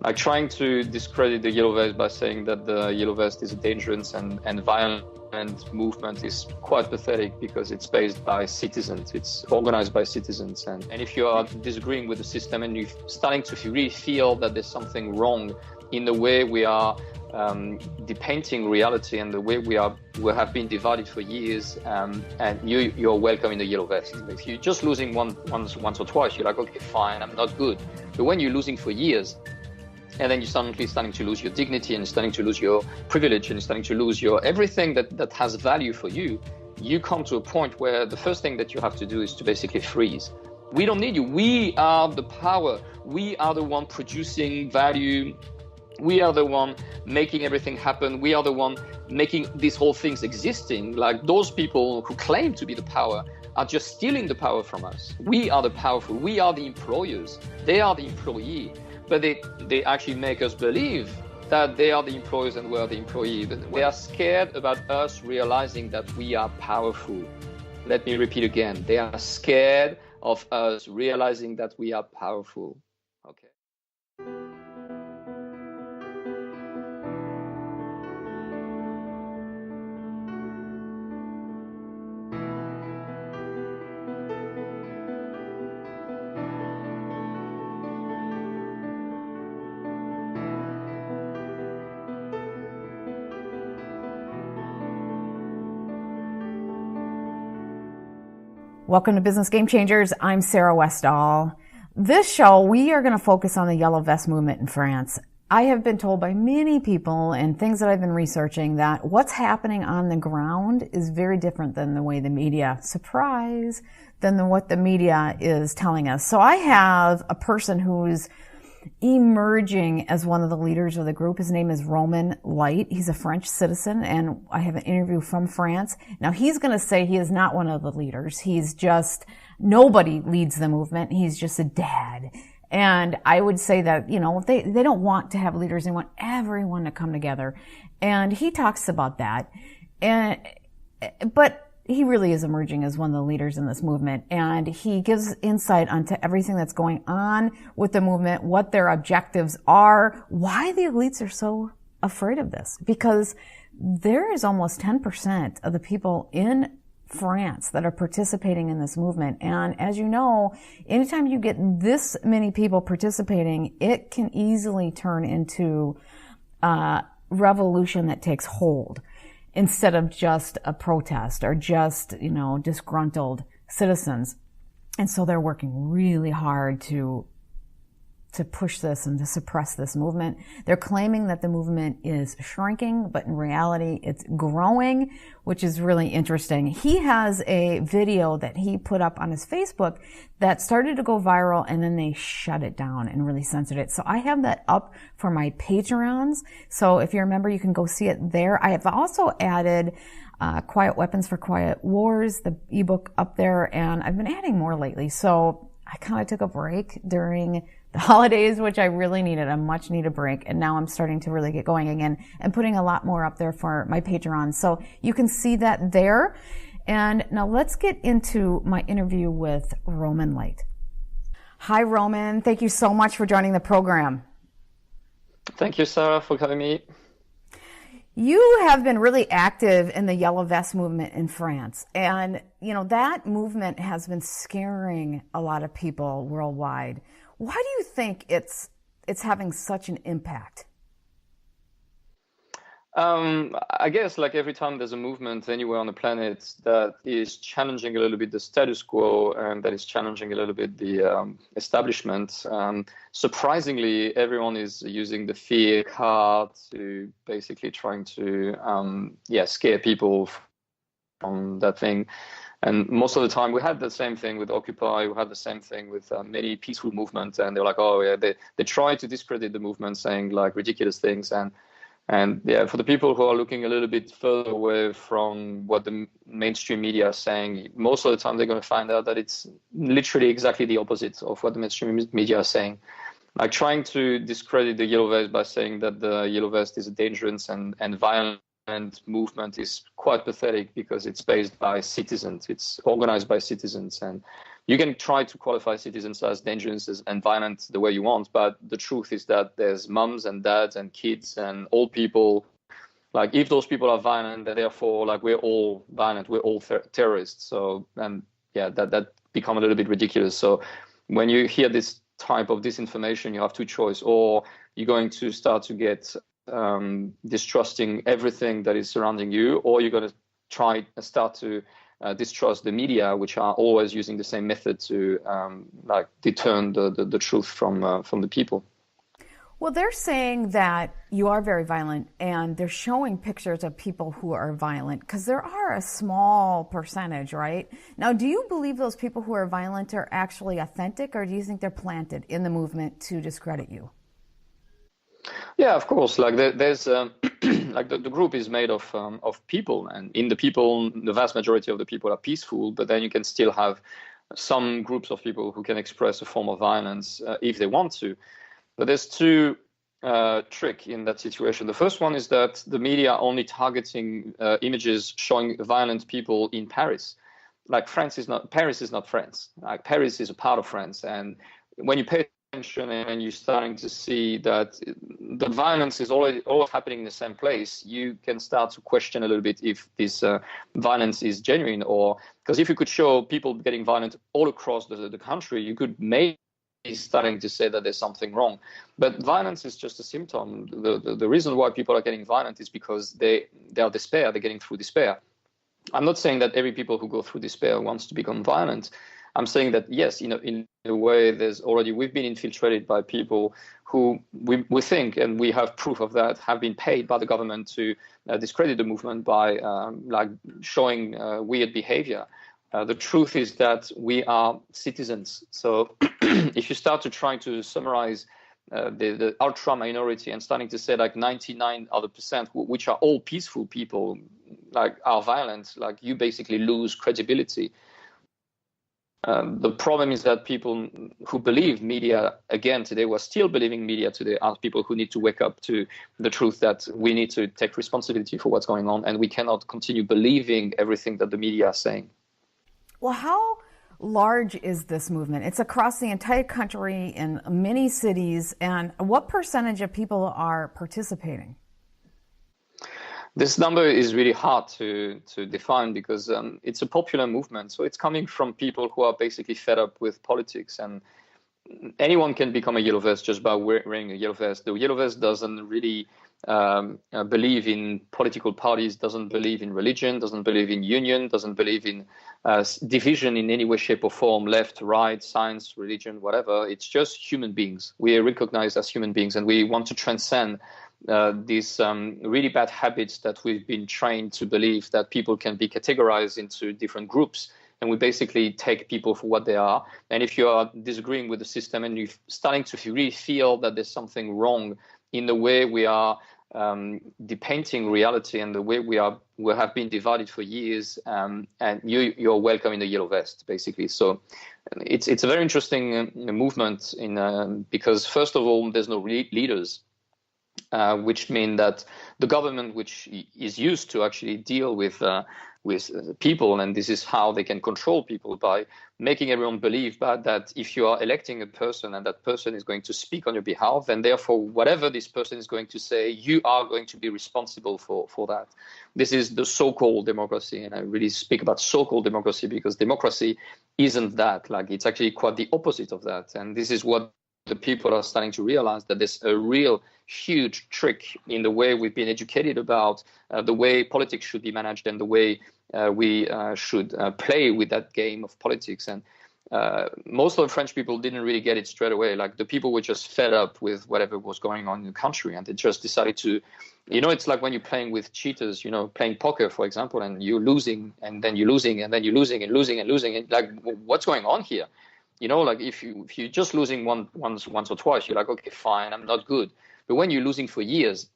like trying to discredit the Yellow Vest by saying that the Yellow Vest is a dangerous and violent movement is quite pathetic because it's based by citizens, it's organized by citizens. And if you are disagreeing with the system and you're starting to really feel that there's something wrong in the way we are depicting reality and the way we have been divided for years, and you're welcome in the Yellow Vest. If you're just losing once or twice, you're like, okay, fine, I'm not good. But when you're losing for years, and then you're suddenly starting to lose your dignity and you're starting to lose your privilege and you're starting to lose your everything that has value for you, you come to a point where the first thing that you have to do is to basically freeze. We don't need you. We are the power. We are the one producing value. We are the one making everything happen. We are the one making these whole things existing. Like those people who claim to be the power are just stealing the power from us. We are the powerful. We are the employers. They are the employee. But they actually make us believe that they are the employers and we are the employee. They are scared about us realizing that we are powerful. Let me repeat again. They are scared of us realizing that we are powerful. Okay. Welcome to Business Game Changers. I'm Sarah Westall. This show, we are going to focus on the Yellow Vest movement in France. I have been told by many people and things that I've been researching that what's happening on the ground is very different than the way the media, surprise, than what the media is telling us. So I have a person who's emerging as one of the leaders of the group. His name is Romain Light. He's a French citizen, and I have an interview from France. Now, he's going to say he is not one of the leaders. He's just, nobody leads the movement. He's just a dad. And I would say that, you know, they don't want to have leaders. They want everyone to come together. And he talks about that. But he really is emerging as one of the leaders in this movement, and he gives insight onto everything that's going on with the movement, what their objectives are, why the elites are so afraid of this, because there is almost 10% of the people in France that are participating in this movement. And as you know, anytime you get this many people participating, it can easily turn into a revolution that takes hold, instead of just a protest or just, you know, disgruntled citizens. And so they're working really hard to push this and to suppress this movement. They're claiming that the movement is shrinking, but in reality, it's growing, which is really interesting. He has a video that he put up on his Facebook that started to go viral, and then they shut it down and really censored it. So I have that up for my Patreons. So if you remember, you can go see it there. I have also added Quiet Weapons for Quiet Wars, the ebook up there, and I've been adding more lately. So I kind of took a break during the holidays, which I really needed, a much needed break. And now I'm starting to really get going again and putting a lot more up there for my Patreon. So you can see that there. And now let's get into my interview with Romain Light. Hi, Romain. Thank you so much for joining the program. Thank you, Sarah, for having me. You have been really active in the Yellow Vest movement in France. And, you know, that movement has been scaring a lot of people worldwide. Why do you think it's having such an impact? I guess like every time there's a movement anywhere on the planet that is challenging a little bit the status quo and that is challenging a little bit the establishment, surprisingly, everyone is using the fear card to basically trying to scare people from that thing. And most of the time, we had the same thing with Occupy. We had the same thing with many peaceful movements, and they're like, oh yeah, they try to discredit the movement, saying like ridiculous things. And yeah, for the people who are looking a little bit further away from what the mainstream media are saying, most of the time they're going to find out that it's literally exactly the opposite of what the mainstream media are saying. Like trying to discredit the Yellow Vest by saying that the Yellow Vest is a dangerous and violent movement is quite pathetic because it's based by citizens. It's organized by citizens. And you can try to qualify citizens as dangerous and violent the way you want, but the truth is that there's mums and dads and kids and old people. Like, if those people are violent, then therefore, like, we're all violent, we're all terrorists. So, and yeah, that become a little bit ridiculous. So when you hear this type of disinformation, you have two choices: or you're going to start to get distrusting everything that is surrounding you, or you're going to start to distrust the media, which are always using the same method to like deter the truth from the people. Well, they're saying that you are very violent, and they're showing pictures of people who are violent, because there are a small percentage, right? Now, do you believe those people who are violent are actually authentic, or do you think they're planted in the movement to discredit you? Yeah, of course. Like, there's like the group is made of people, and in the people, the vast majority of the people are peaceful. But then you can still have some groups of people who can express a form of violence if they want to. But there's two tricks in that situation. The first one is that the media are only targeting images showing violent people in Paris. Like, Paris is not France. Like, Paris is a part of France, and when you pay attention and you're starting to see that the violence is always happening in the same place, you can start to question a little bit if this violence is genuine. Or because if you could show people getting violent all across the country, you could maybe starting to say that there's something wrong. But violence is just a symptom. The reason why people are getting violent is because they are despair. They're getting through despair. I'm not saying that every people who go through despair wants to become violent. I'm saying that, yes, in a way, we've been infiltrated by people who we think, and we have proof of that, have been paid by the government to discredit the movement by like showing weird behavior. The truth is that we are citizens. So if you start to try to summarize the ultra minority and starting to say like 99 other percent, which are all peaceful people, like, are violent, like, you basically lose credibility. The problem is that people who believe media, again, today, we're still believing media today, are people who need to wake up to the truth that we need to take responsibility for what's going on, and we cannot continue believing everything that the media are saying. Well, how large is this movement? It's across the entire country in many cities, and what percentage of people are participating? This number is really hard to define because it's a popular movement. So it's coming from people who are basically fed up with politics, and anyone can become a yellow vest just by wearing a yellow vest. The yellow vest doesn't really believe in political parties, doesn't believe in religion, doesn't believe in union, doesn't believe in division in any way, shape or form, left, right, science, religion, whatever. It's just human beings. We are recognized as human beings, and we want to transcend these really bad habits that we've been trained to believe, that people can be categorized into different groups, and we basically take people for what they are. And if you are disagreeing with the system and you're starting to really feel that there's something wrong in the way we are depicting reality and the way we have been divided for years, and you're welcome in the yellow vest, basically. So it's a very interesting movement because, first of all, there's no leaders. Which mean that the government, which is used to actually deal with people, and this is how they can control people, by making everyone believe that if you are electing a person and that person is going to speak on your behalf, and therefore whatever this person is going to say, you are going to be responsible for that. This is the so-called democracy, and I really speak about so-called democracy because democracy isn't that. Like, it's actually quite the opposite of that, and this is what the people are starting to realize, that there's a real huge trick in the way we've been educated about the way politics should be managed and the way we should play with that game of politics. And most of the French people didn't really get it straight away. Like, the people were just fed up with whatever was going on in the country, and they just decided to, it's like when you're playing with cheaters, playing poker, for example, and you're losing, and then you're losing, and then you're losing and losing and losing. And like, what's going on here? Like, if you're just losing once or twice, you're like, okay, fine, I'm not good. But when you're losing for years,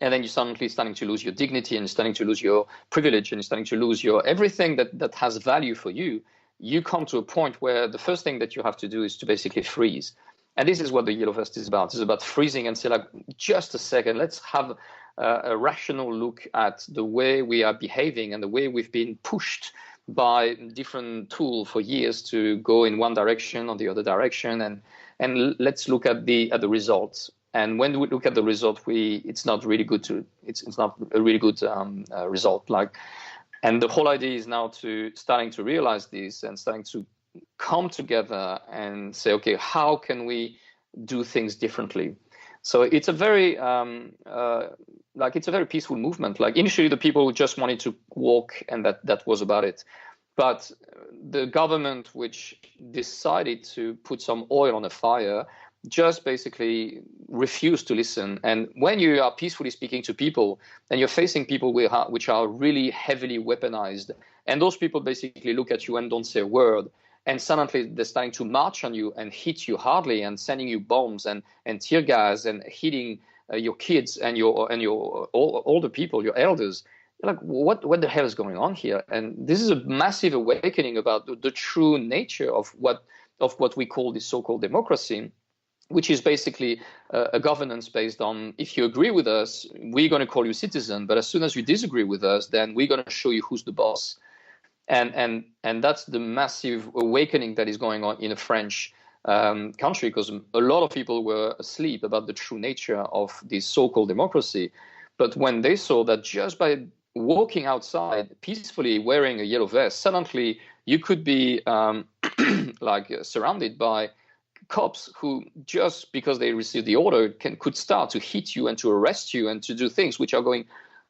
and then you're suddenly starting to lose your dignity, and you're starting to lose your privilege, and you're starting to lose your everything that has value for you, you come to a point where the first thing that you have to do is to basically freeze. And this is what the yellow vest is about. It's about freezing and say, like, just a second, let's have a rational look at the way we are behaving and the way we've been pushed by different tool for years to go in one direction or the other direction, and let's look at the results. And when we look at the result, it's not really good it's not a really good result. And the whole idea is now starting to realize this and starting to come together and say, okay, how can we do things differently? So it's a very it's a very peaceful movement. Like initially, the people just wanted to walk, and that was about it. But the government, which decided to put some oil on the fire, just basically refused to listen. And when you are peacefully speaking to people, and you're facing people which are really heavily weaponized, and those people basically look at you and don't say a word, and suddenly they're starting to march on you and hit you hardly and sending you bombs and tear gas and hitting your kids and your older people, your elders. You're like, what the hell is going on here? And this is a massive awakening about the true nature of what we call this so-called democracy, which is basically a governance based on, if you agree with us, we're going to call you citizen, but as soon as you disagree with us, then we're going to show you who's the boss. And that's the massive awakening that is going on in a French country, because a lot of people were asleep about the true nature of this so-called democracy. But when they saw that just by walking outside peacefully wearing a yellow vest, suddenly you could be surrounded by cops who, just because they received the order, could start to hit you and to arrest you and to do things which are going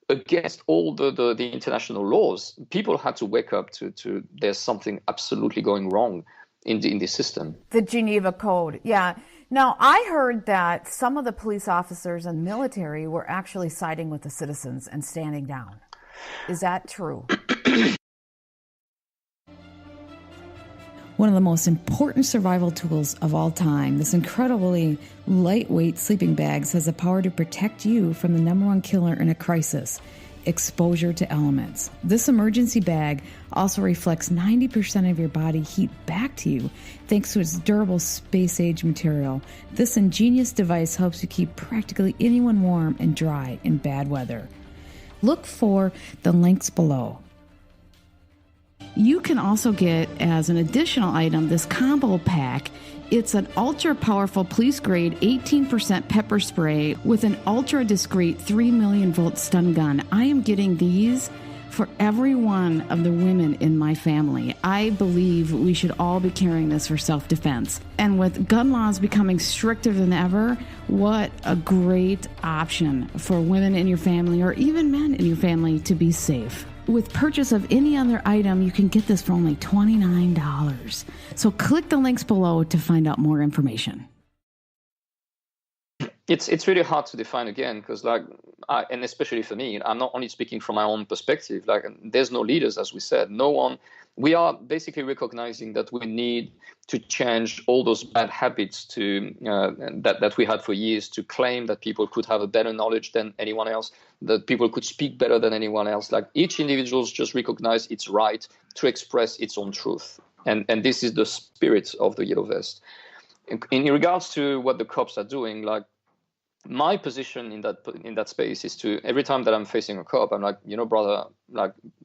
against all the international laws. People had to wake up to there's something absolutely going wrong in this system. The Geneva Code, yeah. Now, I heard that some of the police officers and military were actually siding with the citizens and standing down. Is that true? One of the most important survival tools of all time, this incredibly lightweight sleeping bags has the power to protect you from the number one killer in a crisis, exposure to elements. This emergency bag also reflects 90% of your body heat back to you thanks to its durable space-age material. This ingenious device helps you keep practically anyone warm and dry in bad weather. Look for the links below. You can also get, as an additional item, this combo pack. It's an ultra-powerful police-grade 18% pepper spray with an ultra-discreet 3 million volt stun gun. I am getting these for every one of the women in my family. I believe we should all be carrying this for self-defense. And with gun laws becoming stricter than ever, what a great option for women in your family or even men in your family to be safe. With purchase of any other item, you can get this for only $29. So click the links below to find out more information. It's really hard to define again, because and especially for me, I'm not only speaking from my own perspective. There's no leaders, as we said, no one. We are basically recognizing that we need to change all those bad habits that we had for years, to claim that people could have a better knowledge than anyone else, that people could speak better than anyone else. Each individual just recognize its right to express its own truth. And this is the spirit of the Yellow Vest. In regards to what the cops are doing, my position in that space is to, every time that I'm facing a cop, I'm like, brother,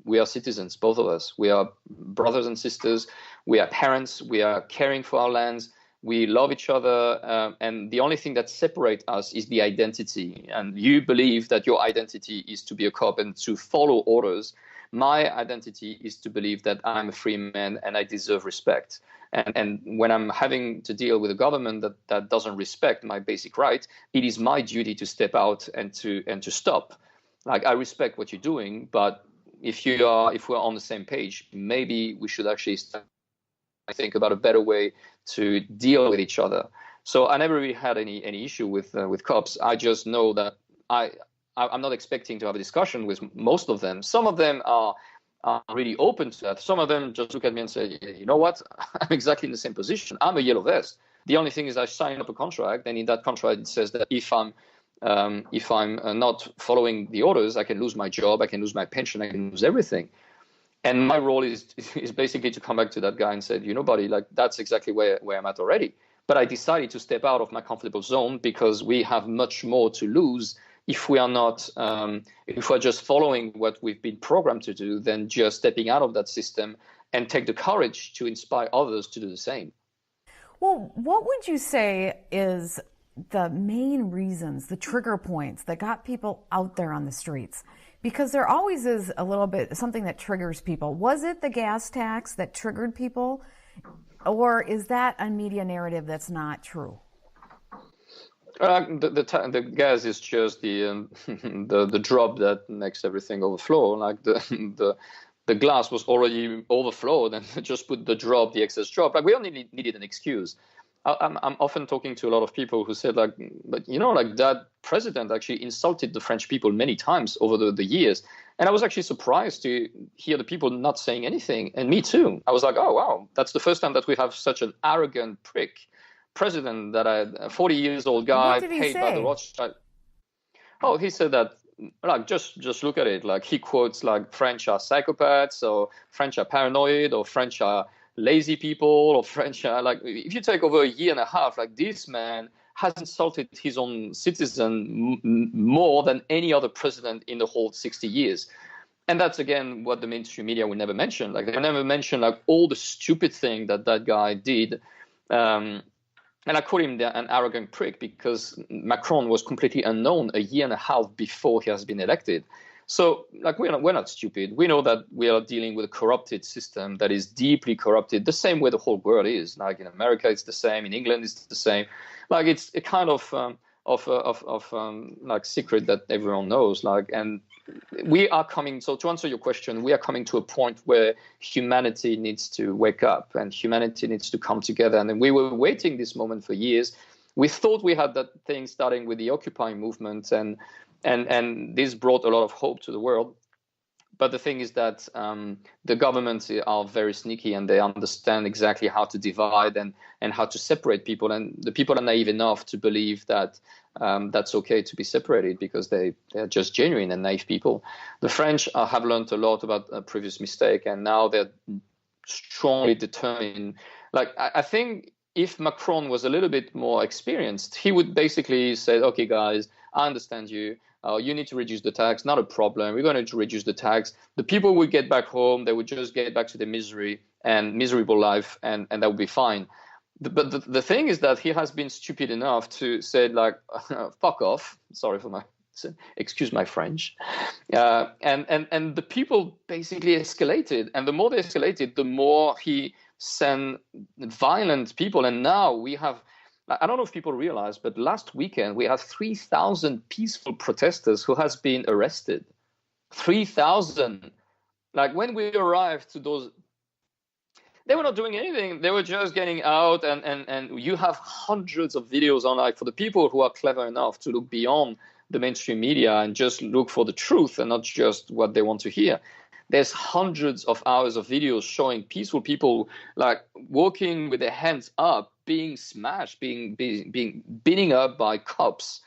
we are citizens, both of us. We are brothers and sisters. We are parents. We are caring for our lands. We love each other. And the only thing that separates us is the identity. And you believe that your identity is to be a cop and to follow orders. My identity is to believe that I'm a free man and I deserve respect. And when I'm having to deal with a government that doesn't respect my basic right, it is my duty to step out and to stop. I respect what you're doing, but if we're on the same page, maybe we should actually think about a better way to deal with each other. So I never really had any issue with cops. I just know that I'm not expecting to have a discussion with most of them. Some of them are really open to that. Some of them just look at me and say, you know what, I'm exactly in the same position. I'm a yellow vest. The only thing is I signed up a contract, and in that contract it says that if I'm not following the orders, I can lose my job, I can lose my pension, I can lose everything. And my role is basically to come back to that guy and say, buddy, that's exactly where I'm at already. But I decided to step out of my comfortable zone because we have much more to lose if we are not, if we're just following what we've been programmed to do, then just stepping out of that system and take the courage to inspire others to do the same. Well, what would you say is the main reasons, the trigger points that got people out there on the streets? Because there always is a little bit something that triggers people. Was it the gas tax that triggered people? Or is that a media narrative that's not true? The gas is just the the drop that makes everything overflow. Like the glass was already overflowed, and just put the excess drop. Like we only needed an excuse. I'm often talking to a lot of people who said, like, but like that president actually insulted the French people many times over the years. And I was actually surprised to hear the people not saying anything. And me too. I was like, oh, wow, that's the first time that we have such an arrogant prick president, that a 40 years old guy paid by the Rothschild. Oh, he said that, like, just look at it. Like, he quotes like French are psychopaths, or French are paranoid, or French are lazy people, or French are like, if you take over a year and a half, like, this man has insulted his own citizen more than any other president in the whole 60 years. And that's, again, what the mainstream media will never mention. Like, they never mention like all the stupid thing that guy did. And I call him an arrogant prick because Macron was completely unknown a year and a half before he has been elected. So, like, we're not stupid. We know that we are dealing with a corrupted system that is deeply corrupted, the same way the whole world is. Like, in America, it's the same. In England, it's the same. Like, it's a kind of like secret that everyone knows. Like, and we are coming. So, to answer your question, we are coming to a point where humanity needs to wake up and humanity needs to come together. And we were waiting this moment for years. We thought we had that thing starting with the Occupy movement, and this brought a lot of hope to the world. But the thing is that the governments are very sneaky, and they understand exactly how to divide and how to separate people. And the people are naive enough to believe that that's okay to be separated, because they're just genuine and naive people. The French have learned a lot about a previous mistake, and now they're strongly determined. Like, I think if Macron was a little bit more experienced, he would basically say, okay, guys, I understand you. You need to reduce the tax, not a problem. We're going to reduce the tax. The people would get back home. They would just get back to their misery and miserable life, and that would be fine. But the thing is that he has been stupid enough to say, like, fuck off. Sorry for excuse my French. And the people basically escalated. And the more they escalated, the more he sent violent people. And now we have, I don't know if people realize, but last weekend we had 3,000 peaceful protesters who has been arrested. 3,000. Like, when we arrived to those, they were not doing anything. They were just getting out, and you have hundreds of videos online for the people who are clever enough to look beyond the mainstream media and just look for the truth and not just what they want to hear. There's hundreds of hours of videos showing peaceful people, like, walking with their hands up, being smashed, being beaten up by cops.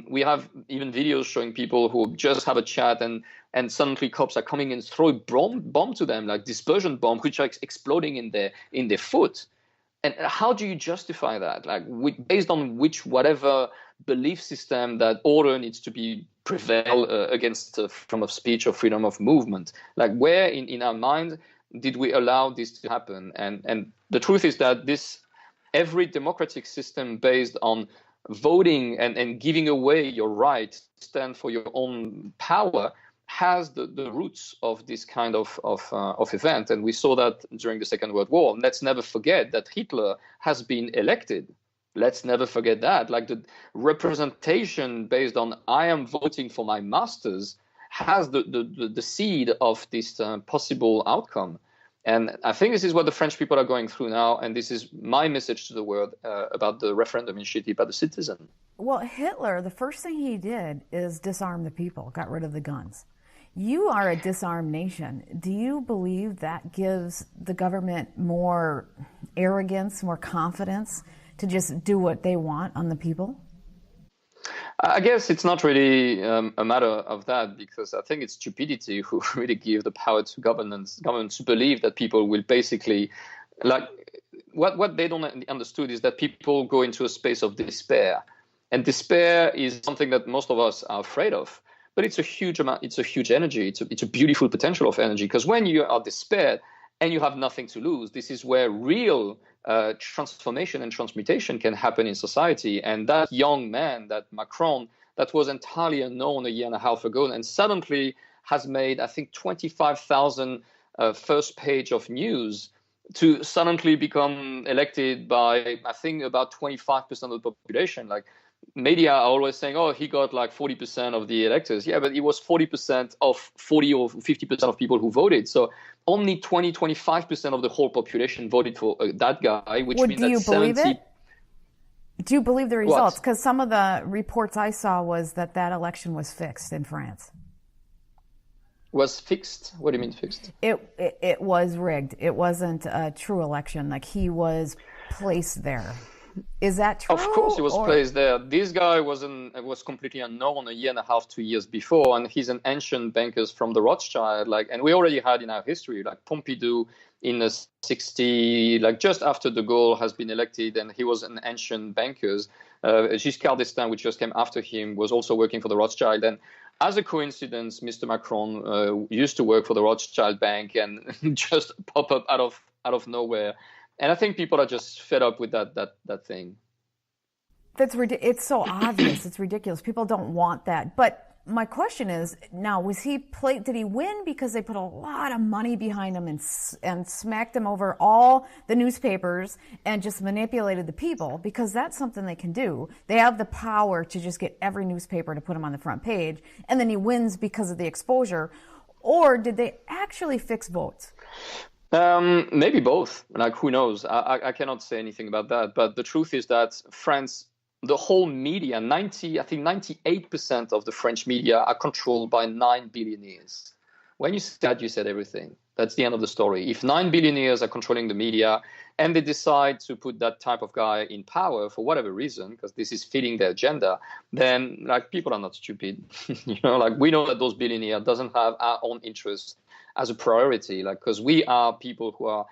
We have even videos showing people who just have a chat, and suddenly cops are coming and throw a bomb to them, like dispersion bomb, which are exploding in their foot. And how do you justify that? Like, based on whatever belief system that order needs to be prevail against freedom of speech or freedom of movement? Like, where in our mind did we allow this to happen? And the truth is that every democratic system based on voting and giving away your right to stand for your own power has the roots of this kind of event. And we saw that during the Second World War. Let's never forget that Hitler has been elected. Let's never forget that. Like, the representation based on I am voting for my masters has the seed of this possible outcome. And I think this is what the French people are going through now. And this is my message to the world about the referendum initiative by the citizen. Well, Hitler, the first thing he did is disarm the people, got rid of the guns. You are a disarmed nation. Do you believe that gives the government more arrogance, more confidence to just do what they want on the people? I guess it's not really a matter of that, because I think it's stupidity who really give the power to governments to believe that people will basically, like, what they don't understood is that people go into a space of despair. And despair is something that most of us are afraid of. But it's a huge amount, it's a huge energy. It's a beautiful potential of energy, because when you are despaired and you have nothing to lose, this is where real transformation and transmutation can happen in society. And that young man, that Macron, that was entirely unknown a year and a half ago, and suddenly has made, I think, 25,000 first page of news, to suddenly become elected by, I think, about 25% of the population. Like, media are always saying, oh, he got like 40% of the electors. Yeah, but it was 40% of 40 or 50% of people who voted. So only 25% of the whole population voted for that guy, which means that 70... Do you believe the results? Because some of the reports I saw was that election was fixed in France. Was fixed? What do you mean fixed? It was rigged. It wasn't a true election. Like, he was placed there. Is that true? Of course he was placed there. This guy was completely unknown a year and a half, 2 years before, and he's an ancient banker from the Rothschild. And we already had in our history, like Pompidou in the 60s, like just after de Gaulle has been elected, and he was an ancient banker. Giscard d'Estaing, which just came after him, was also working for the Rothschild. And as a coincidence, Mr. Macron used to work for the Rothschild Bank and just pop up out of nowhere. And I think people are just fed up with that thing. It's so obvious. It's ridiculous. People don't want that. But my question is, now, did he win because they put a lot of money behind him and smacked him over all the newspapers and just manipulated the people? Because that's something they can do. They have the power to just get every newspaper to put him on the front page, and then he wins because of the exposure. Or did they actually fix votes? Maybe both. Like, who knows? I cannot say anything about that. But the truth is that France, the whole media, I think 98% of the French media are controlled by 9 billionaires. When you said that, you said everything. That's the end of the story. If 9 billionaires are controlling the media and they decide to put that type of guy in power for whatever reason, because this is fitting their agenda, then like, people are not stupid. Like, we know that those billionaires doesn't have our own interests as a priority, like, because we are people who are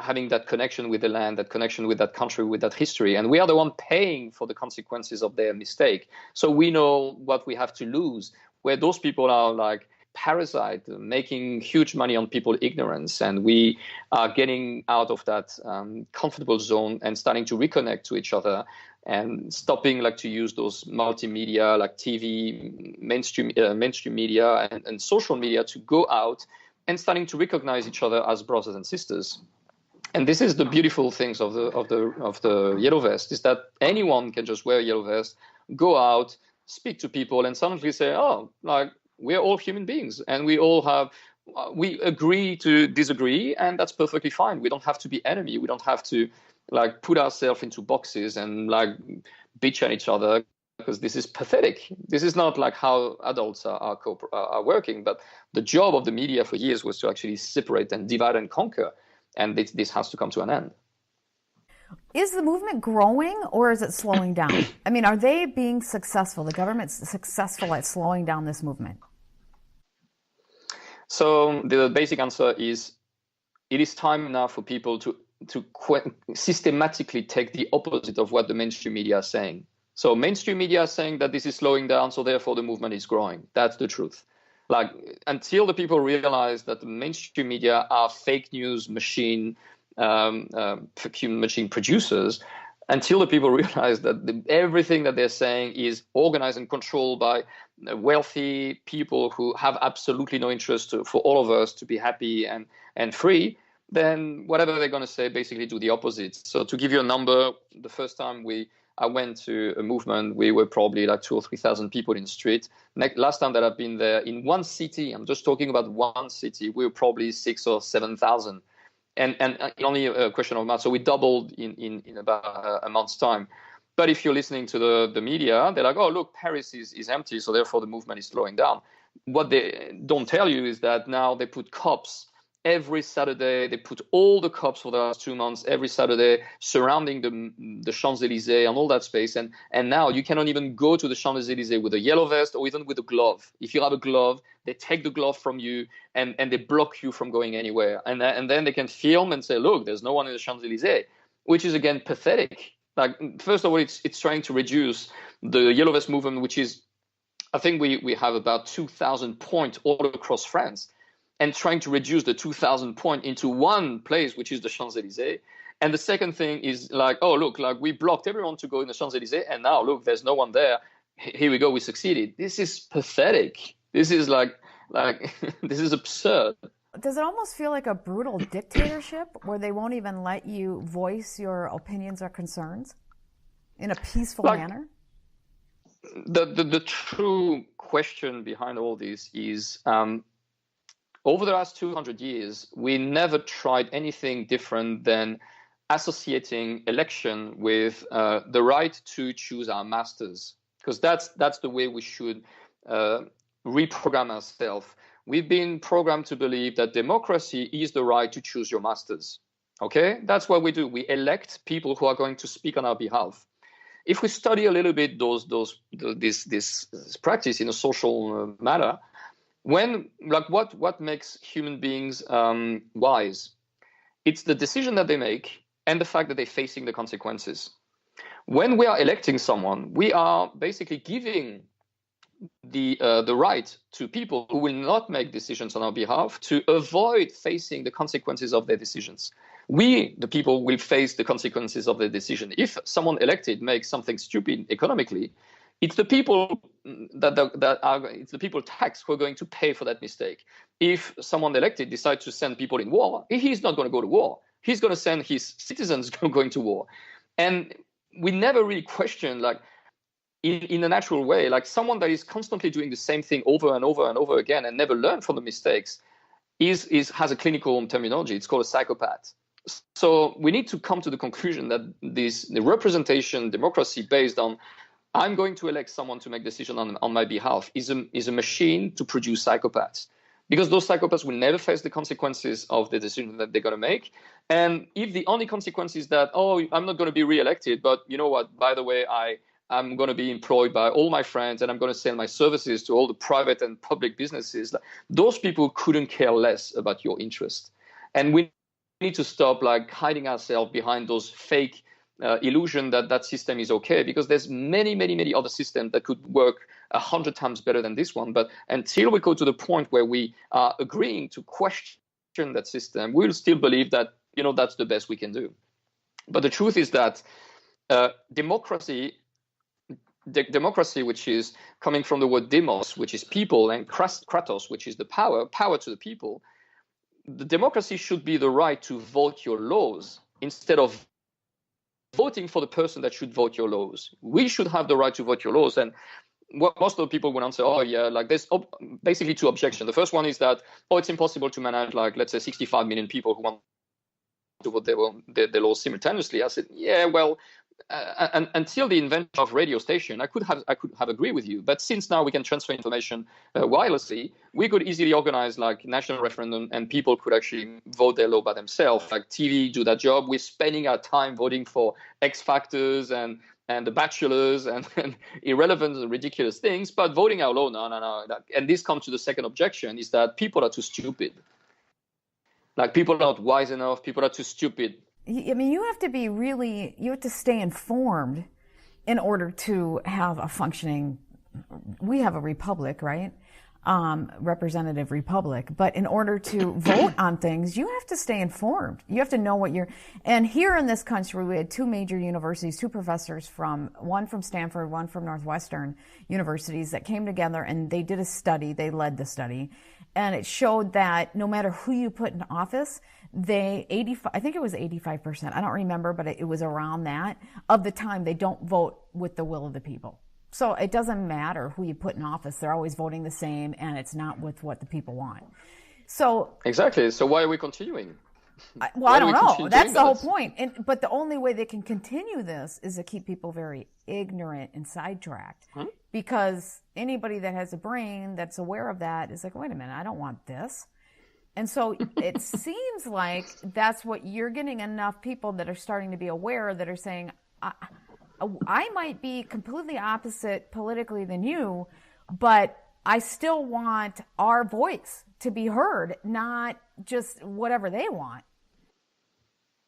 having that connection with the land, that connection with that country, with that history, and we are the one paying for the consequences of their mistake. So we know what we have to lose, where those people are like parasite, making huge money on people's ignorance, and we are getting out of that comfortable zone and starting to reconnect to each other, and stopping like to use those multimedia like TV, mainstream media and social media to go out and starting to recognize each other as brothers and sisters. And this is the beautiful things of the yellow vest, is that anyone can just wear a yellow vest, go out, speak to people, and suddenly say, oh, like, we're all human beings, and we agree to disagree, and that's perfectly fine. We don't have to be enemy. We don't have to like put ourselves into boxes and like bitch at each other, because this is pathetic. This is not like how adults are working. But the job of the media for years was to actually separate and divide and conquer. And this has to come to an end. Is the movement growing, or is it slowing down? I mean, are they being successful? The government's successful at slowing down this movement? So the basic answer is, it is time now for people to systematically take the opposite of what the mainstream media are saying. So mainstream media are saying that this is slowing down, so therefore the movement is growing. That's the truth. Like, until the people realize that the mainstream media are fake news machine producers, until the people realize that everything that they're saying is organized and controlled by wealthy people who have absolutely no interest for all of us to be happy and free, then whatever they're going to say, basically do the opposite. So to give you a number, the first time I went to a movement, we were probably like 2,000 or 3,000 people in the street. Last time that I've been there, in one city, I'm just talking about one city, we were probably 6,000 or 7,000. And only a question of months. So we doubled in about a month's time. But if you're listening to the media, they're like, oh, look, Paris is empty, so therefore the movement is slowing down. What they don't tell you is that now they put cops every Saturday. They put all the cops for the last 2 months every Saturday surrounding the Champs-Élysées and all that space. And now you cannot even go to the Champs-Élysées with a yellow vest or even with a glove. If you have a glove, they take the glove from you and they block you from going anywhere. And then they can film and say, look, there's no one in the Champs-Élysées, which is, again, pathetic. Like, first of all, it's trying to reduce the Yellow Vest movement, which is, I think we have about 2,000 points all across France, and trying to reduce the 2,000 point into one place, which is the Champs-Élysées. And the second thing is like, oh, look, like we blocked everyone to go in the Champs-Élysées, and now look, there's no one there. Here we go, we succeeded. This is pathetic. This is like this is absurd. Does it almost feel like a brutal dictatorship where they won't even let you voice your opinions or concerns in a peaceful manner? The true question behind all this is, over the last 200 years, we never tried anything different than associating election with the right to choose our masters, because that's the way we should reprogram ourselves. We've been programmed to believe that democracy is the right to choose your masters. Okay, that's what we do. We elect people who are going to speak on our behalf. If we study a little bit this practice in a social matter, what makes human beings wise? It's the decision that they make and the fact that they're facing the consequences. When we are electing someone, we are basically giving the right to people who will not make decisions on our behalf to avoid facing the consequences of their decisions. We, the people, will face the consequences of their decision. If someone elected makes something stupid economically, it's the people it's the people taxed who are going to pay for that mistake. If someone elected decides to send people in war, he's not going to go to war. He's going to send his citizens going to war. And we never really question, like, in a natural way, like someone that is constantly doing the same thing over and over and over again and never learn from the mistakes has a clinical terminology. It's called a psychopath. So we need to come to the conclusion that the representation democracy based on I'm going to elect someone to make decision on my behalf is a machine to produce psychopaths, because those psychopaths will never face the consequences of the decision that they're going to make. And if the only consequence is that, oh, I'm not going to be reelected, but you know what, by the way, I'm going to be employed by all my friends and I'm going to sell my services to all the private and public businesses, those people couldn't care less about your interest. And we need to stop like hiding ourselves behind those fake illusion that system is okay, because there's many other systems that could work 100 times better than this one. But until we go to the point where we are agreeing to question that system, we'll still believe that, you know, that's the best we can do. But the truth is that democracy, which is coming from the word demos, which is people, and kratos, which is the power to the people, the democracy should be the right to vote your laws instead of voting for the person that should vote your laws. We should have the right to vote your laws. And what most of the people will answer, oh yeah, like there's basically two objections. The first one is that, oh, it's impossible to manage, like, let's say 65 million people who want to vote their laws simultaneously. I said, yeah, well, until the invention of radio station, I could have agreed with you. But since now we can transfer information wirelessly, we could easily organize like national referendum, and people could actually vote their law by themselves. Like TV do that job. We're spending our time voting for X Factors and the Bachelors and irrelevant and ridiculous things. But voting our law, no. And this comes to the second objection: is that people are too stupid. Like people are not wise enough. People are too stupid. I mean, you have to stay informed in order to have a functioning, we have a republic, right? Representative republic. But in order to vote on things, you have to stay informed. You have to know and here in this country, we had two major universities, two professors one from Stanford, one from Northwestern universities that came together and they did a study, they led the study. And it showed that no matter who you put in office, I think it was 85%, I don't remember, but it was around that, of the time they don't vote with the will of the people. So it doesn't matter who you put in office, they're always voting the same, and it's not with what the people want. So exactly. So why are we continuing? I don't know. That's the whole point. But the only way they can continue this is to keep people very ignorant and sidetracked. Because anybody that has a brain that's aware of that is like, wait a minute, I don't want this. And so it seems like that's what you're getting, enough people that are starting to be aware, that are saying, I might be completely opposite politically than you, but I still want our voice to be heard, not just whatever they want.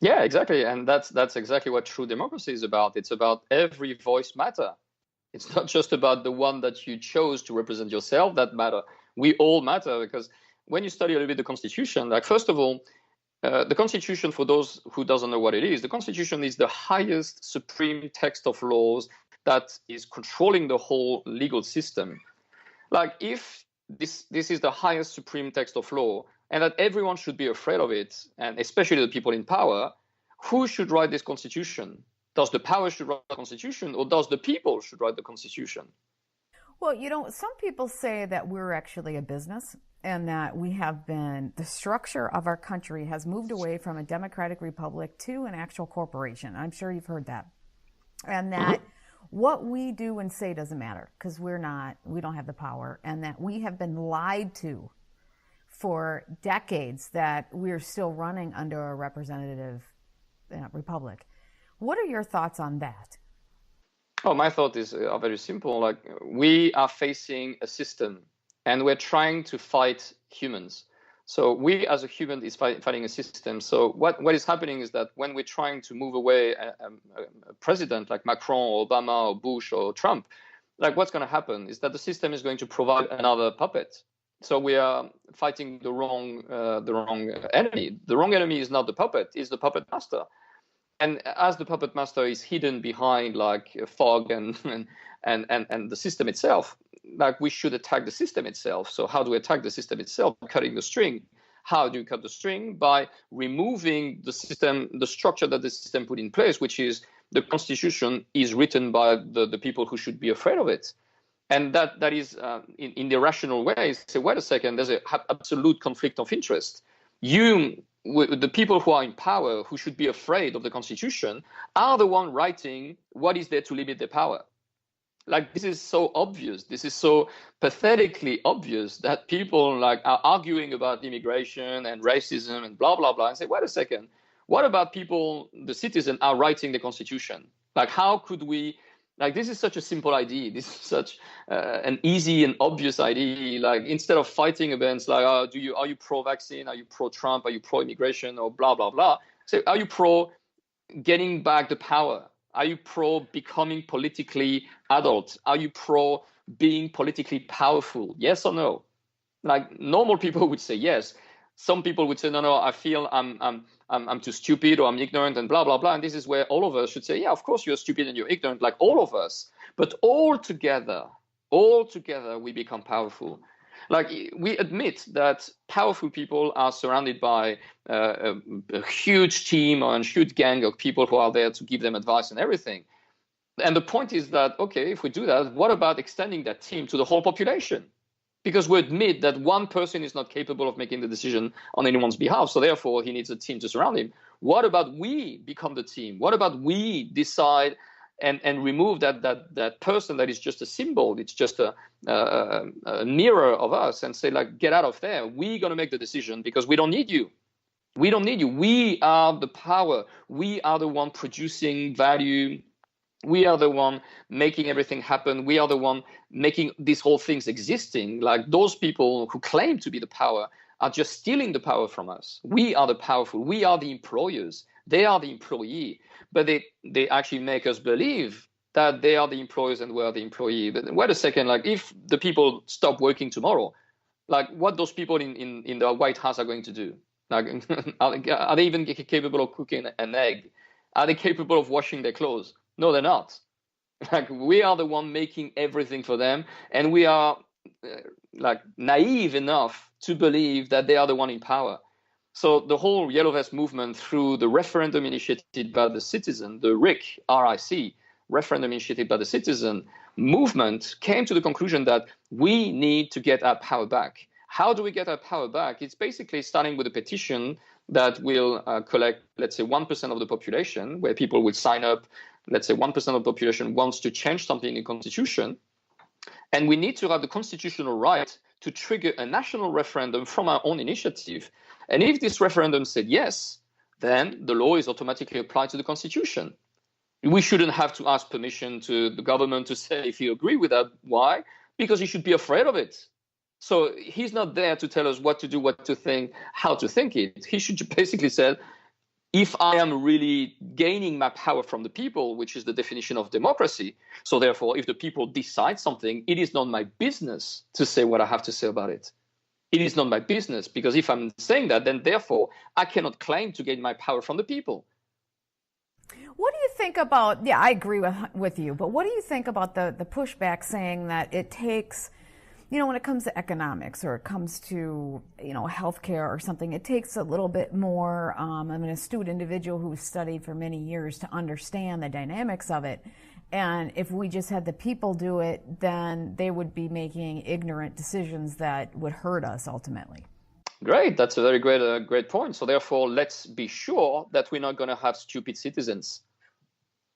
Yeah, exactly. And that's exactly what true democracy is about. It's about every voice matter. It's not just about the one that you chose to represent yourself that matter. We all matter, because when you study a little bit the Constitution, like first of all, the Constitution, for those who doesn't know what it is, the Constitution is the highest supreme text of laws that is controlling the whole legal system. Like if this is the highest supreme text of law and that everyone should be afraid of it, and especially the people in power, who should write this Constitution? Does the power should write the Constitution, or does the people should write the Constitution? Well, some people say that we're actually a business, and that the structure of our country has moved away from a democratic republic to an actual corporation. I'm sure you've heard that. And that what we do and say doesn't matter, because we don't have the power, and that we have been lied to for decades, that we're still running under a representative republic. What are your thoughts on that? Oh, my thought is very simple. Like, we are facing a system and we're trying to fight humans. So we as a human is fighting a system. So what is happening is that when we're trying to move away a president like Macron or Obama or Bush or Trump, like what's going to happen is that the system is going to provide another puppet. So we are fighting the wrong enemy. The wrong enemy is not the puppet, it's the puppet master. And as the puppet master is hidden behind like a fog and the system itself, like we should attack the system itself. So how do we attack the system itself? Cutting the string. How do you cut the string? By removing the system, the structure that the system put in place, which is the Constitution is written by the people who should be afraid of it. And that is in the rational way, say, wait a second, there's an absolute conflict of interest. The people who are in power, who should be afraid of the Constitution, are the one writing what is there to limit their power. Like, this is so obvious. This is so pathetically obvious that people like are arguing about immigration and racism and blah, blah, blah, and say, wait a second, what about people, the citizens, are writing the Constitution? Like, how could we, like, this is such a simple idea. This is such an easy and obvious idea. Like, instead of fighting against, like, are you pro-vaccine? Are you pro-Trump? Are you pro-immigration? Or blah, blah, blah. So are you pro getting back the power? Are you pro becoming politically adult? Are you pro being politically powerful? Yes or no? Like, normal people would say yes. Some people would say, no, I feel I'm too stupid, or I'm ignorant, and blah, blah, blah. And this is where all of us should say, yeah, of course you're stupid and you're ignorant, like all of us. But all together, we become powerful. Like, we admit that powerful people are surrounded by a huge team or a huge gang of people who are there to give them advice and everything. And the point is that, okay, if we do that, what about extending that team to the whole population? Because we admit that one person is not capable of making the decision on anyone's behalf, so therefore he needs a team to surround him. What about we become the team? What about we decide and remove that person that is just a symbol? It's just a mirror of us, and say, like, get out of there. We're going to make the decision because we don't need you. We don't need you. We are the power. We are the one producing value. We are the one making everything happen. We are the one making these whole things existing. Like, those people who claim to be the power are just stealing the power from us. We are the powerful. We are the employers. They are the employee. But they actually make us believe that they are the employers and we are the employee. But wait a second, like, if the people stop working tomorrow, like, what those people in the White House are going to do? Like, are they even capable of cooking an egg? Are they capable of washing their clothes? No, they're not. Like, we are the one making everything for them, and we are like naive enough to believe that they are the one in power. So the whole Yellow Vest movement, through the referendum initiated by the citizen, the RIC, referendum initiated by the citizen movement, came to the conclusion that we need to get our power back. How do we get our power back? It's basically starting with a petition that will collect, let's say, 1% of the population, where people will sign up. Let's say 1% of the population wants to change something in the Constitution. And we need to have the constitutional right to trigger a national referendum from our own initiative. And if this referendum said yes, then the law is automatically applied to the Constitution. We shouldn't have to ask permission to the government to say if you agree with that. Why? Because he should be afraid of it. So he's not there to tell us what to do, what to think, how to think it. He should basically say, if I am really gaining my power from the people, which is the definition of democracy, so therefore, if the people decide something, it is not my business to say what I have to say about it. It is not my business, because if I'm saying that, then therefore, I cannot claim to gain my power from the people. What do you think about, I agree with you, but what do you think about the pushback saying that it takes, when it comes to economics or it comes to, healthcare or something, it takes a little bit more, I'm an astute individual who's studied for many years to understand the dynamics of it. And if we just had the people do it, then they would be making ignorant decisions that would hurt us ultimately. Great. That's a very great point. So therefore, let's be sure that we're not going to have stupid citizens.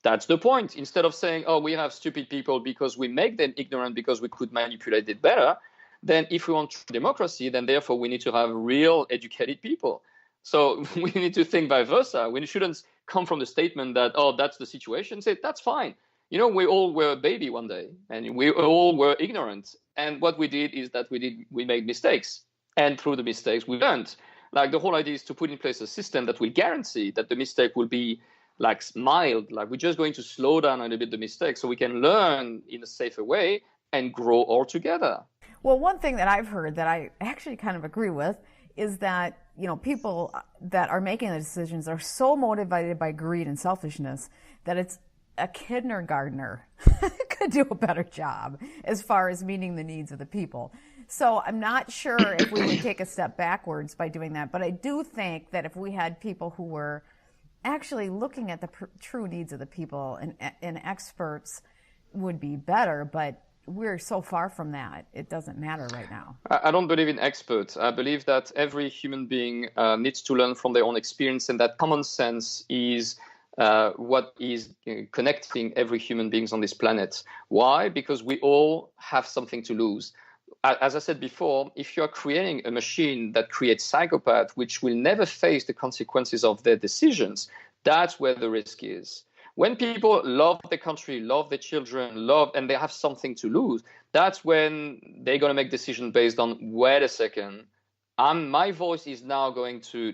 That's the point. Instead of saying, oh, we have stupid people because we make them ignorant because we could manipulate it better, then if we want true democracy, then therefore we need to have real educated people. So we need to think vice versa. We shouldn't come from the statement that, oh, that's the situation. Say, that's fine. We all were a baby one day and we all were ignorant. And what we did is that we made mistakes. And through the mistakes, we learned. Like the whole idea is to put in place a system that will guarantee that the mistake will be like mild, like we're just going to slow down a little bit the mistakes so we can learn in a safer way and grow all together. Well, one thing that I've heard that I actually kind of agree with is that, people that are making the decisions are so motivated by greed and selfishness that it's a kindergartner could do a better job as far as meeting the needs of the people. So I'm not sure if we would take a step backwards by doing that, but I do think that if we had people who were actually looking at the true needs of the people and experts would be better, but we're so far from that, it doesn't matter right now. I don't believe in experts. I believe that every human being needs to learn from their own experience, and that common sense is what is connecting every human being on this planet. Why? Because we all have something to lose. As I said before, if you're creating a machine that creates psychopaths, which will never face the consequences of their decisions, that's where the risk is. When people love their country, love their children, and they have something to lose, that's when they're going to make decisions based on, wait a second, my voice is now going to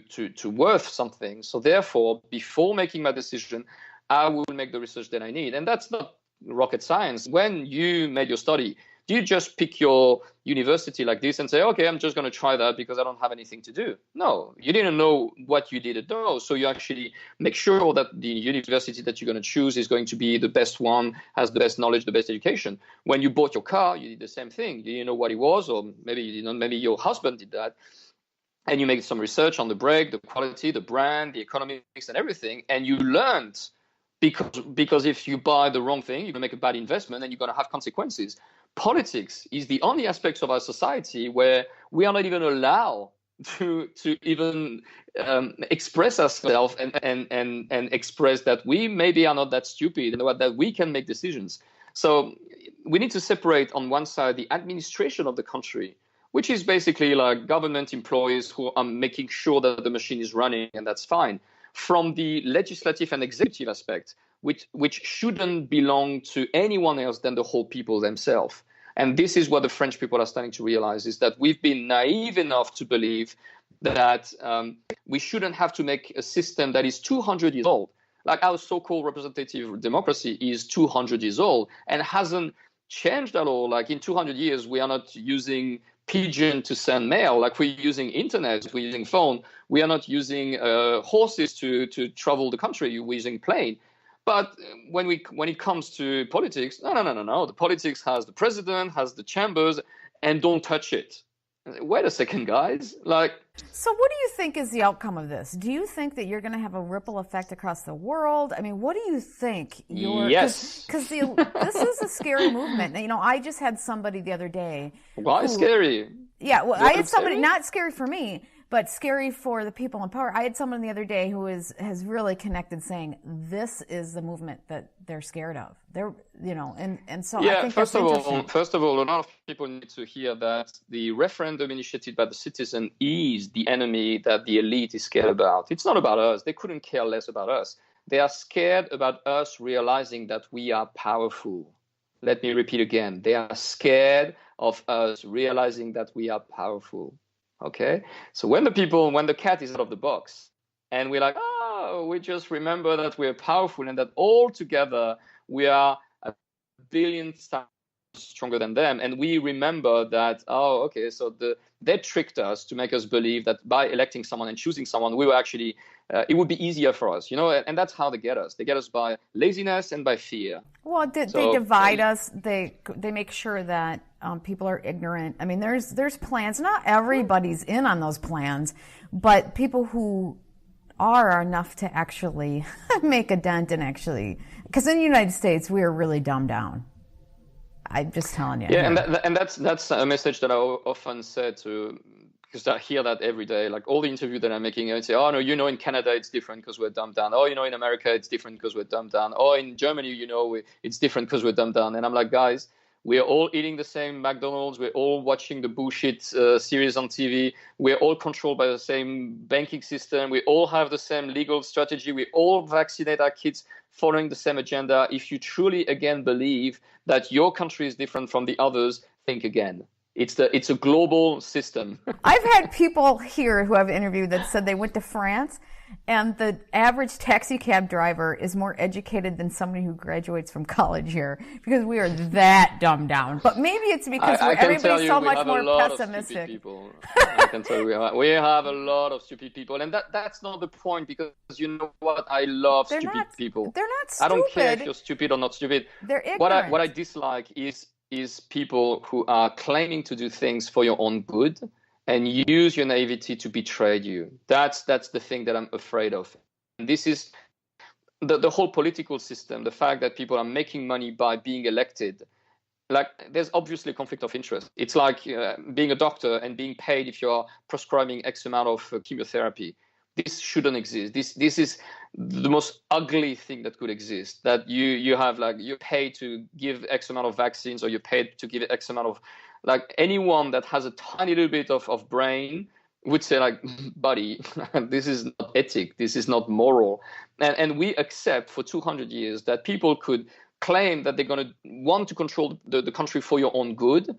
worth something. So therefore, before making my decision, I will make the research that I need. And that's not rocket science. When you made your study, do you just pick your university like this and say, okay, I'm just going to try that because I don't have anything to do? No, you didn't know what you didn't know. So you actually make sure that the university that you're going to choose is going to be the best one, has the best knowledge, the best education. When you bought your car, you did the same thing. You didn't know what it was, or maybe you didn't. Maybe your husband did that. And you made some research on the brake, the quality, the brand, the economics and everything. And you learned because if you buy the wrong thing, you're going to make a bad investment and you're going to have consequences. Politics is the only aspect of our society where we are not even allowed to even express ourselves and express that we maybe are not that stupid and that we can make decisions. So we need to separate on one side the administration of the country, which is basically like government employees who are making sure that the machine is running, and that's fine, from the legislative and executive aspect, which shouldn't belong to anyone else than the whole people themselves. And this is what the French people are starting to realize, is that we've been naive enough to believe that we shouldn't have to make a system that is 200 years old. Like our so-called representative democracy is 200 years old and hasn't changed at all. Like in 200 years, we are not using pigeon to send mail, like we're using internet, we're using phone. We are not using horses to travel the country, we're using plane. But when it comes to politics, no. The politics has the president, has the chambers, and don't touch it. Wait a second, guys. So what do you think is the outcome of this? Do you think that you're going to have a ripple effect across the world? I mean, what do you think? Yes. Because this is a scary movement. I just had somebody the other day. Why scary? Yeah, well, I had somebody, not scary for me, but scary for the people in power. I had someone the other day who has really connected, saying this is the movement that they're scared of. And so I think first of all, a lot of people need to hear that the referendum initiated by the citizen is the enemy that the elite is scared about. It's not about us. They couldn't care less about us. They are scared about us realizing that we are powerful. Let me repeat again. They are scared of us realizing that we are powerful. Okay? So when the cat is out of the box and we're like, no, we just remember that we're powerful and that all together we are a billion times stronger than them. And we remember that, oh, okay, so they tricked us to make us believe that by electing someone and choosing someone, we were actually, it would be easier for us, and that's how they get us. They get us by laziness and by fear. Well, they divide us. They make sure that people are ignorant. I mean, there's plans. Not everybody's in on those plans, but people who are enough to actually make a dent and actually, because in the United States, we are really dumbed down. I'm just telling you. Yeah, and that's a message that I often say to, because I hear that every day. Like all the interviews that I'm making, I say, oh no, in Canada it's different because we're dumbed down. Oh, in America it's different because we're dumbed down. Oh, in Germany, it's different because we're dumbed down. And I'm like, guys, we're all eating the same McDonald's. We're all watching the bullshit series on TV. We're all controlled by the same banking system. We all have the same legal strategy. We all vaccinate our kids following the same agenda. If you truly, again, believe that your country is different from the others, think again. It's a global system. I've had people here who I've interviewed that said they went to France, and the average taxi cab driver is more educated than somebody who graduates from college here, because we are that dumbed down. But maybe it's because everybody's so much more pessimistic. I can tell you, we have a lot of stupid people, and that's not the point, because you know what? I love stupid people. They're not stupid. I don't care if you're stupid or not stupid. They're ignorant. What I dislike is people who are claiming to do things for your own good and use your naivety to betray you. That's the thing that I'm afraid of. And this is the whole political system, the fact that people are making money by being elected. Like, there's obviously a conflict of interest. It's like being a doctor and being paid if you're prescribing X amount of chemotherapy. This shouldn't exist. This is the most ugly thing that could exist, that you have, like, you're paid to give X amount of vaccines, or you're paid to give X amount of, like, anyone that has a tiny little bit of brain would say, like, buddy, this is not ethic, this is not moral. And we accept for 200 years that people could claim that they're going to want to control the country for your own good,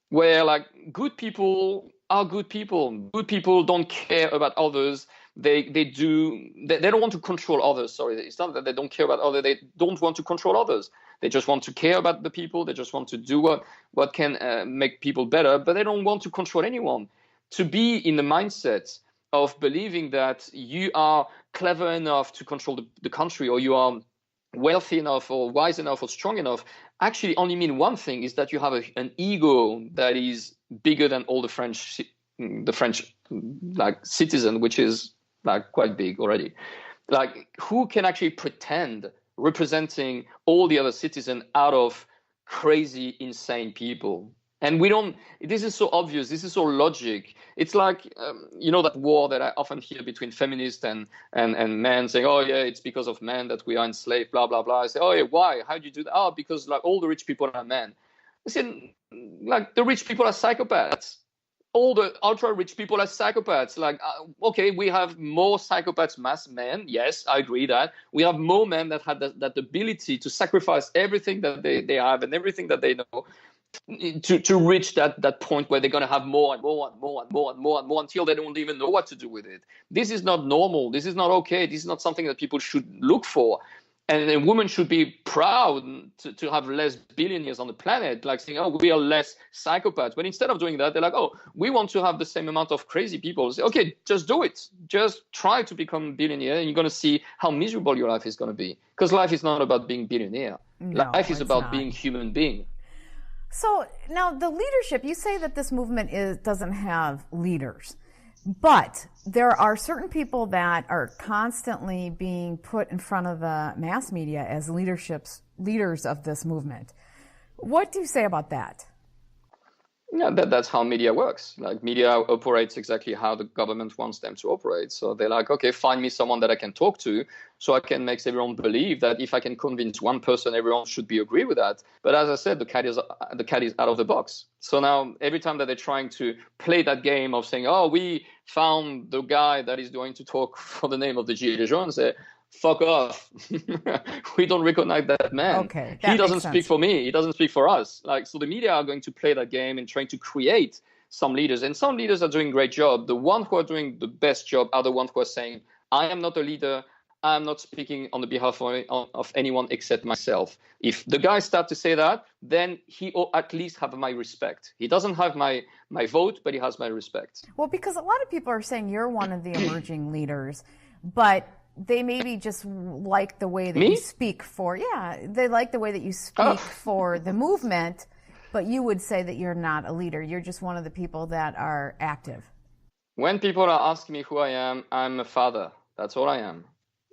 where, like, good people are good people. Good people don't care about others. They don't want to control others. Sorry, it's not that they don't care about others. They don't want to control others. They just want to care about the people. They just want to do what can make people better, but they don't want to control anyone. To be in the mindset of believing that you are clever enough to control the country, or you are wealthy enough or wise enough or strong enough, actually only mean one thing, is that you have an ego that is bigger than all the French like citizen, which is like quite big already. Like, who can actually pretend representing all the other citizens out of crazy, insane people? And we don't, this is so obvious, this is so logic. It's like, that war that I often hear between feminists and men saying, oh yeah, it's because of men that we are enslaved, blah, blah, blah. I say, oh yeah, why? How do you do that? Oh, because, like, all the rich people are men. I said, like, the rich people are psychopaths. All the ultra rich people are psychopaths. Like, okay, we have more psychopaths mass men. Yes, I agree that. We have more men that have that ability to sacrifice everything that they have and everything that they know to reach that point where they're going to have more and more and more and more and more and more until they don't even know what to do with it. This is not normal. This is not okay. This is not something that people should look for. And a woman should be proud to have less billionaires on the planet, like saying, oh, we are less psychopaths. But instead of doing that, they're like, oh, we want to have the same amount of crazy people. Say, okay, just do it. Just try to become a billionaire, and you're going to see how miserable your life is going to be. Because life is not about being billionaire. No, life is about being human being. So now the leadership, you say that this movement doesn't have leaders. But there are certain people that are constantly being put in front of the mass media as leaders of this movement. What do you say about that? Yeah, that's how media works. Like, media operates exactly how the government wants them to operate. So they're like, okay, find me someone that I can talk to, so I can make everyone believe that if I can convince one person, everyone should agree with that. But as I said, the cat is out of the box. So now every time that they're trying to play that game of saying, oh, we found the guy that is going to talk for the name of the Gilets jaunes, say, fuck off. We don't recognize that man. Okay, he doesn't speak for me. He doesn't speak for us. Like, so the media are going to play that game and trying to create some leaders. And some leaders are doing a great job. The ones who are doing the best job are the ones who are saying, I am not a leader. I'm not speaking on the behalf of anyone except myself. If the guy starts to say that, then he will at least have my respect. He doesn't have my vote, but he has my respect. Well, because a lot of people are saying you're one of the emerging leaders, but they maybe just like the way that Me? you speak they like the way that you speak for the movement, but you would say that you're not a leader. You're just one of the people that are active. When people are asking me who I am, I'm a father. That's all I am.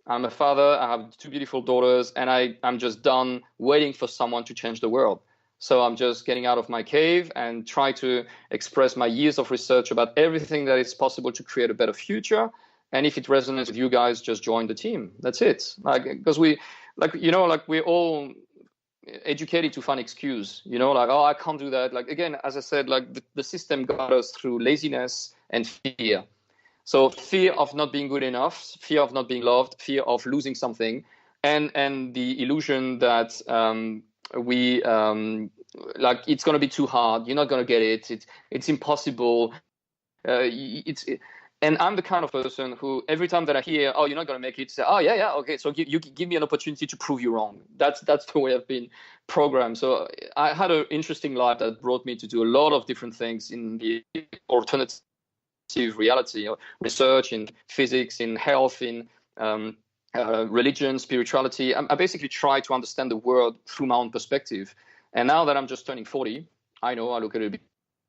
I'm a father. I have 2 beautiful daughters, and I'm just done waiting for someone to change the world. So I'm just getting out of my cave and try to express my years of research about everything that is possible to create a better future. And if it resonates with you guys, just join the team. That's it. Because we're all educated to find excuse, I can't do that. Again, as I said, the system got us through laziness and fear. So fear of not being good enough, fear of not being loved, fear of losing something, and the illusion that it's going to be too hard. You're not going to get it. It's impossible. And I'm the kind of person who every time that I hear, oh, you're not going to make it, say, oh, yeah, okay. So you give me an opportunity to prove you wrong. That's the way I've been programmed. So I had an interesting life that brought me to do a lot of different things in the alternative reality, research in physics, in health, in religion, spirituality. I basically try to understand the world through my own perspective. And now that I'm just turning 40, I know I look a little bit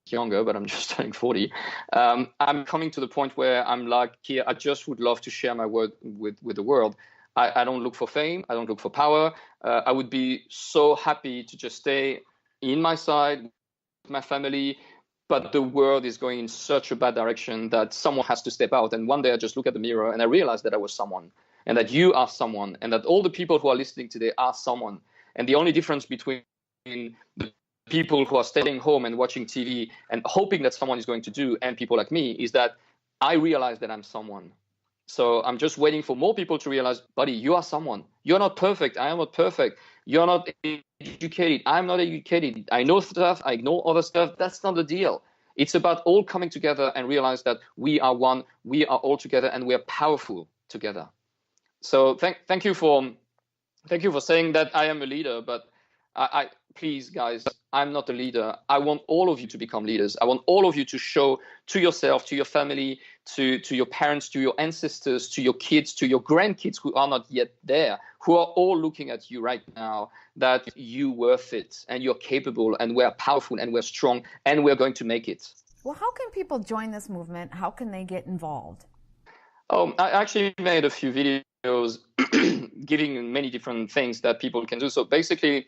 younger, but I'm just turning 40. I'm coming to the point where I'm like, here, I just would love to share my word with the world. I don't look for fame. I don't look for power. I would be so happy to just stay in my side with my family. But the world is going in such a bad direction that someone has to step out. And one day I just look at the mirror and I realize that I was someone, and that you are someone, and that all the people who are listening today are someone. And the only difference between the people who are staying home and watching TV and hoping that someone is going to do, and people like me, is that I realize that I'm someone. So I'm just waiting for more people to realize, buddy, you are someone. You're not perfect. I am not perfect. You're not educated. I'm not educated. I know stuff. I know other stuff. That's not the deal. It's about all coming together and realize that we are one. We are all together, and we are powerful together. So thank you for saying that I am a leader, but I please, guys, I'm not a leader. I want all of you to become leaders. I want all of you to show to yourself, to your family, to your parents, to your ancestors, to your kids, to your grandkids who are not yet there, who are all looking at you right now, that you're worth it, and you're capable, and we're powerful, and we're strong, and we're going to make it. Well, how can people join this movement? How can they get involved? I actually made a few videos giving many different things that people can do. So basically,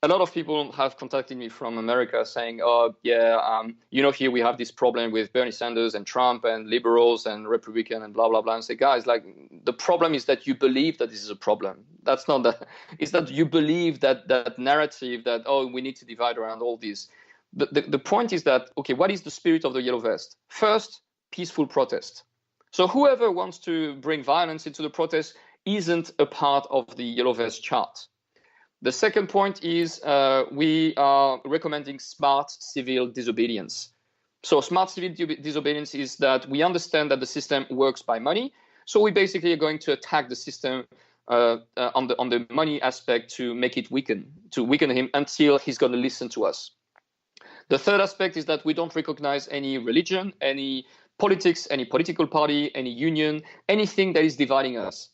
a lot of people have contacted me from America saying, oh, yeah, here we have this problem with Bernie Sanders and Trump and liberals and Republican and blah, blah, blah. And say, guys, the problem is that you believe that this is a problem. That's not that. It's that you believe that narrative that, oh, we need to divide around all this. The point is that, okay, what is the spirit of the Yellow Vest? First, peaceful protest. So whoever wants to bring violence into the protest isn't a part of the Yellow Vest chart. The second point is we are recommending smart civil disobedience. So smart civil disobedience is that we understand that the system works by money. So we basically are going to attack the system on the money aspect to make it weaken him until he's going to listen to us. The third aspect is that we don't recognize any religion, any politics, any political party, any union, anything that is dividing us.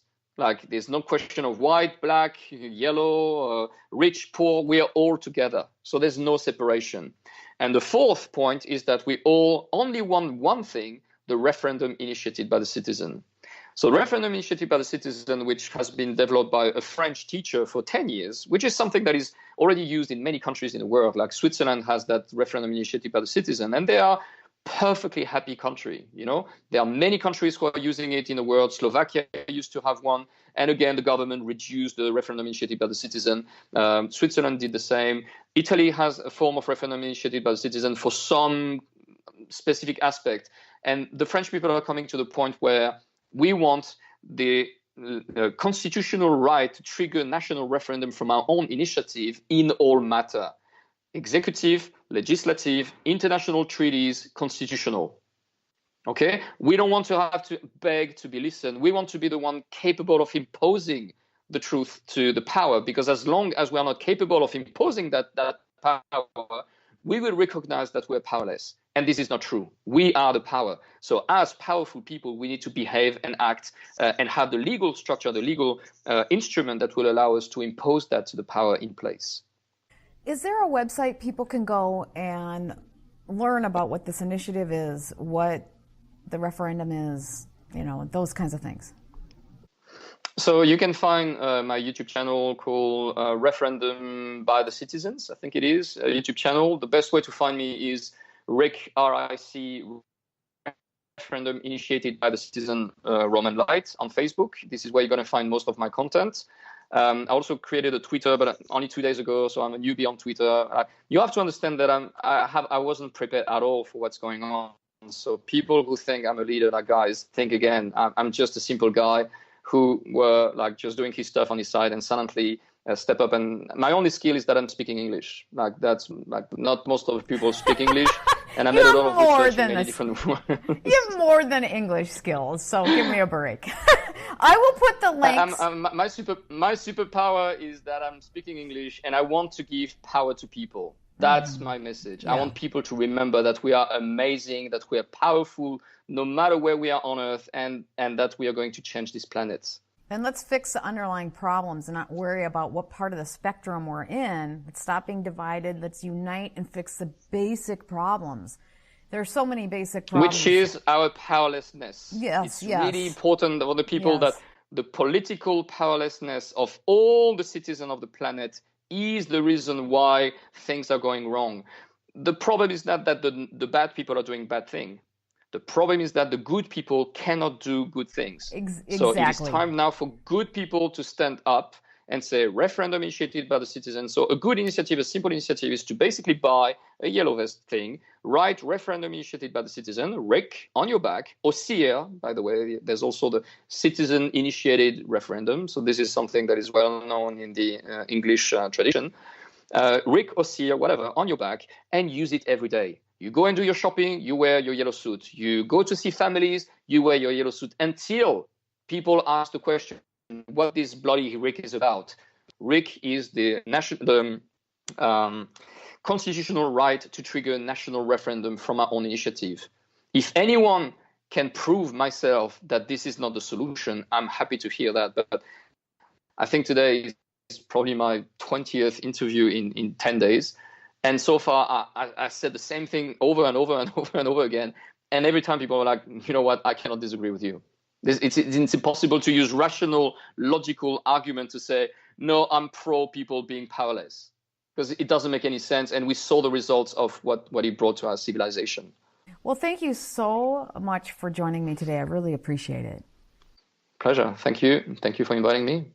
There's no question of white, black, yellow, rich, poor. We are all together. So there's no separation. And the fourth point is that we all only want one thing, the referendum initiated by the citizen. So the referendum initiated by the citizen, which has been developed by a French teacher for 10 years, which is something that is already used in many countries in the world. Like Switzerland has that referendum initiated by the citizen, and they are perfectly happy country. There are many countries who are using it in the world. Slovakia used to have one, and again the government reduced the referendum initiative by the citizen. Switzerland did the same. Italy has a form of referendum initiative by the citizen for some specific aspect, and the French people are coming to the point where we want the constitutional right to trigger national referendum from our own initiative in all matter. Executive, legislative, international treaties, constitutional. Okay, we don't want to have to beg to be listened. We want to be the one capable of imposing the truth to the power, because as long as we are not capable of imposing that power, we will recognize that we're powerless. And this is not true. We are the power. So as powerful people, we need to behave and act and have the legal structure, the legal instrument that will allow us to impose that to the power in place. Is there a website people can go and learn about what this initiative is, what the referendum is, those kinds of things? So you can find my YouTube channel called Referendum by the Citizens, I think it is, a YouTube channel. The best way to find me is RIC, R-I-C, Referendum Initiated by the Citizen Roman Light on Facebook. This is where you're going to find most of my content. I also created a Twitter, but only 2 days ago, so I'm a newbie on Twitter. You have to understand that I wasn't prepared at all for what's going on. So people who think I'm a leader, like guys, think again. I'm just a simple guy who were like just doing his stuff on his side and silently step up. And my only skill is that I'm speaking English. Like that's like not most of the people speak English. And I made a lot of research in many different words. You have more than English skills, so give me a break. I will put the links. My superpower is that I'm speaking English, and I want to give power to people. That's my message. Yeah. I want people to remember that we are amazing, that we are powerful, no matter where we are on Earth, and that we are going to change this planet. Then let's fix the underlying problems and not worry about what part of the spectrum we're in. Let's stop being divided. Let's unite and fix the basic problems. There are so many basic problems. Which is our powerlessness. Yes, it's really important for the people that the political powerlessness of all the citizens of the planet is the reason why things are going wrong. The problem is not that the bad people are doing bad things. The problem is that the good people cannot do good things. Exactly. So it is time now for good people to stand up and say referendum initiated by the citizens. So a good initiative, a simple initiative is to basically buy a yellow vest thing, write referendum initiated by the citizen, RIC, on your back, OCR, by the way, there's also the citizen initiated referendum. So this is something that is well known in the English tradition. RIC, OCR, whatever, on your back, and use it every day. You go and do your shopping, you wear your yellow suit. You go to see families, you wear your yellow suit until people ask the question, what this bloody RIC is about. RIC is the constitutional right to trigger a national referendum from our own initiative. If anyone can prove myself that this is not the solution, I'm happy to hear that. But I think today is probably my 20th interview in 10 days. And so far, I said the same thing over and over and over and over again. And every time people are like, you know what, I cannot disagree with you. It's impossible to use rational, logical argument to say, no, I'm pro people being powerless. Because it doesn't make any sense. And we saw the results of what it brought to our civilization. Well, thank you so much for joining me today. I really appreciate it. Pleasure. Thank you. Thank you for inviting me.